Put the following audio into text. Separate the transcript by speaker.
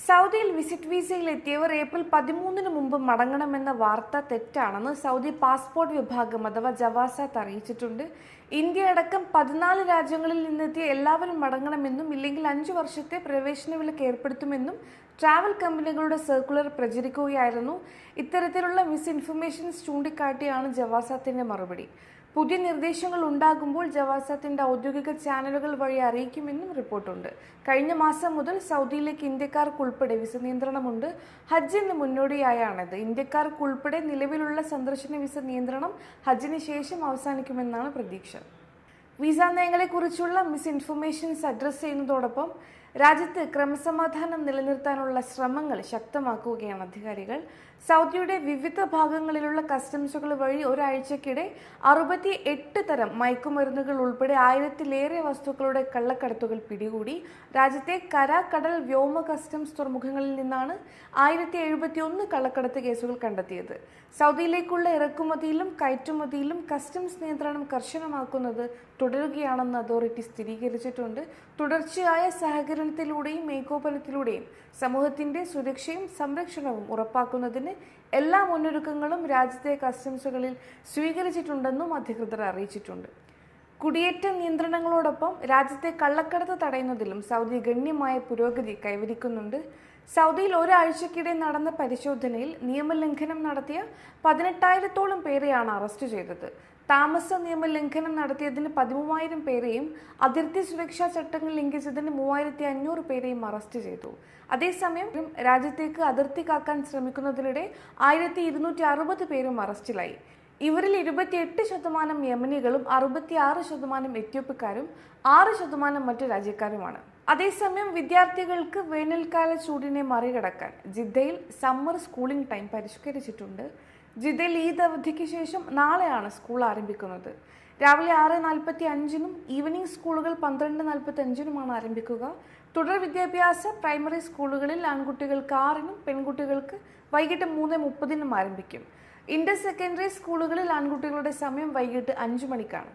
Speaker 1: സൗദിയിൽ വിസിറ്റ് വിസയിൽ എത്തിയവർ ഏപ്രിൽ 13 മുമ്പ് മടങ്ങണമെന്ന വാർത്ത തെറ്റാണെന്ന് സൗദി പാസ്പോർട്ട് വിഭാഗം അഥവാ ജവാസാത്ത് അറിയിച്ചിട്ടുണ്ട്. ഇന്ത്യ അടക്കം 14 രാജ്യങ്ങളിൽ നിന്നെത്തിയ എല്ലാവരും മടങ്ങണമെന്നും ഇല്ലെങ്കിൽ 5 വർഷത്തെ പ്രവേശന വിലക്ക് ഏർപ്പെടുത്തുമെന്നും ട്രാവൽ കമ്പനികളുടെ സർക്കുലർ പ്രചരിക്കുകയായിരുന്നു. ഇത്തരത്തിലുള്ള മിസ്ഇൻഫർമേഷൻസ് ചൂണ്ടിക്കാട്ടിയാണ് ജവാസാത്തിന്റെ മറുപടി. പുതിയ നിർദ്ദേശങ്ങൾ ഉണ്ടാകുമ്പോൾ ജവാസാത്തിന്റെ ഔദ്യോഗിക ചാനലുകൾ വഴി അറിയിക്കുമെന്നും റിപ്പോർട്ടുണ്ട്. കഴിഞ്ഞ മാസം മുതൽ സൗദിയിലേക്ക് ഇന്ത്യക്കാർക്കുൾപ്പെടെ വിസ നിയന്ത്രണമുണ്ട്. ഹജ്ജിന് മുന്നോടിയായാണിത്. ഇന്ത്യക്കാർക്കുൾപ്പെടെ നിലവിലുള്ള സന്ദർശന വിസ നിയന്ത്രണം ഹജ്ജിന് ശേഷം അവസാനിക്കുമെന്നാണ് പ്രതീക്ഷ. വിസ നയങ്ങളെക്കുറിച്ചുള്ള മിസ്ഇൻഫർമേഷൻസ് അഡ്രസ് ചെയ്യുന്നതോടൊപ്പം രാജ്യത്ത് ക്രമസമാധാനം നിലനിർത്താനുള്ള ശ്രമങ്ങൾ ശക്തമാക്കുകയാണ് അധികാരികൾ. സൗദിയുടെ വിവിധ ഭാഗങ്ങളിലുള്ള കസ്റ്റംസുകൾ വഴി ഒരാഴ്ചക്കിടെ 68 തരം മയക്കുമരുന്നുകൾ ഉൾപ്പെടെ 1000-ലേറെ വസ്തുക്കളുടെ കള്ളക്കടത്തുകൾ പിടികൂടി. രാജ്യത്തെ കര, കടൽ, വ്യോമ കസ്റ്റംസ് തുറമുഖങ്ങളിൽ നിന്നാണ് 1071 കള്ളക്കടത്ത് കേസുകൾ കണ്ടെത്തിയത്. സൗദിയിലേക്കുള്ള ഇറക്കുമതിയിലും കയറ്റുമതിയിലും കസ്റ്റംസ് നിയന്ത്രണം കർശനമാക്കുന്നത് തുടരുകയാണെന്ന് അതോറിറ്റി സ്ഥിരീകരിച്ചിട്ടുണ്ട്. തുടർച്ചയായ സഹകരണത്തിലൂടെയും ഏകോപനത്തിലൂടെയും സമൂഹത്തിന്റെ സുരക്ഷയും സംരക്ഷണവും ഉറപ്പാക്കുന്നതിന് എല്ലാ മുന്നൊരുക്കങ്ങളും രാജ്യത്തെ കസ്റ്റംസുകളിൽ സ്വീകരിച്ചിട്ടുണ്ടെന്നും അധികൃതർ അറിയിച്ചിട്ടുണ്ട്. കുടിയേറ്റ നിയന്ത്രണങ്ങളോടൊപ്പം രാജ്യത്തെ കള്ളക്കടത്ത് തടയുന്നതിലും സൗദി ഗണ്യമായ പുരോഗതി കൈവരിക്കുന്നുണ്ട്. സൗദിയിൽ ഒരാഴ്ചക്കിടെ നടന്ന പരിശോധനയിൽ നിയമലംഘനം നടത്തിയ 18,000-ഓളം പേരെയാണ് അറസ്റ്റ് ചെയ്തത്. താമസ നിയമലംഘനം നടത്തിയതിന് 13,000 പേരെയും അതിർത്തി സുരക്ഷാ ചട്ടങ്ങൾ ലംഘിച്ചതിന് 3,500 പേരെയും അറസ്റ്റ് ചെയ്തു. അതേസമയം രാജ്യത്തേക്ക് അതിർത്തി കാക്കാൻ ശ്രമിക്കുന്നതിനിടെ 1,260 പേരും അറസ്റ്റിലായി. ഇവരിൽ 28% യമനികളും 66% എത്യോപ്യക്കാരും 6% മറ്റു രാജ്യക്കാരുമാണ്. അതേസമയം വിദ്യാർത്ഥികൾക്ക് വേനൽക്കാല ചൂടിനെ മറികടക്കാൻ ജിദ്ദയിൽ സമ്മർ സ്കൂളിംഗ് ടൈം പരിഷ്കരിച്ചിട്ടുണ്ട്. ജിദ്ദയിൽ ഈദ് അവധിക്ക് ശേഷം നാളെയാണ് സ്കൂൾ ആരംഭിക്കുന്നത്. രാവിലെ 6:45-നും ഈവനിംഗ് സ്കൂളുകൾ 12:45-നുമാണ് ആരംഭിക്കുക. തുടർ വിദ്യാഭ്യാസ പ്രൈമറി സ്കൂളുകളിൽ ആൺകുട്ടികൾക്ക് 6-നും പെൺകുട്ടികൾക്ക് വൈകിട്ട് 3:30-നും ആരംഭിക്കും. ഇന്റർ സെക്കൻഡറി സ്കൂളുകളിൽ ആൺകുട്ടികളുടെ സമയം വൈകിട്ട് 5 മണിക്കാണ്.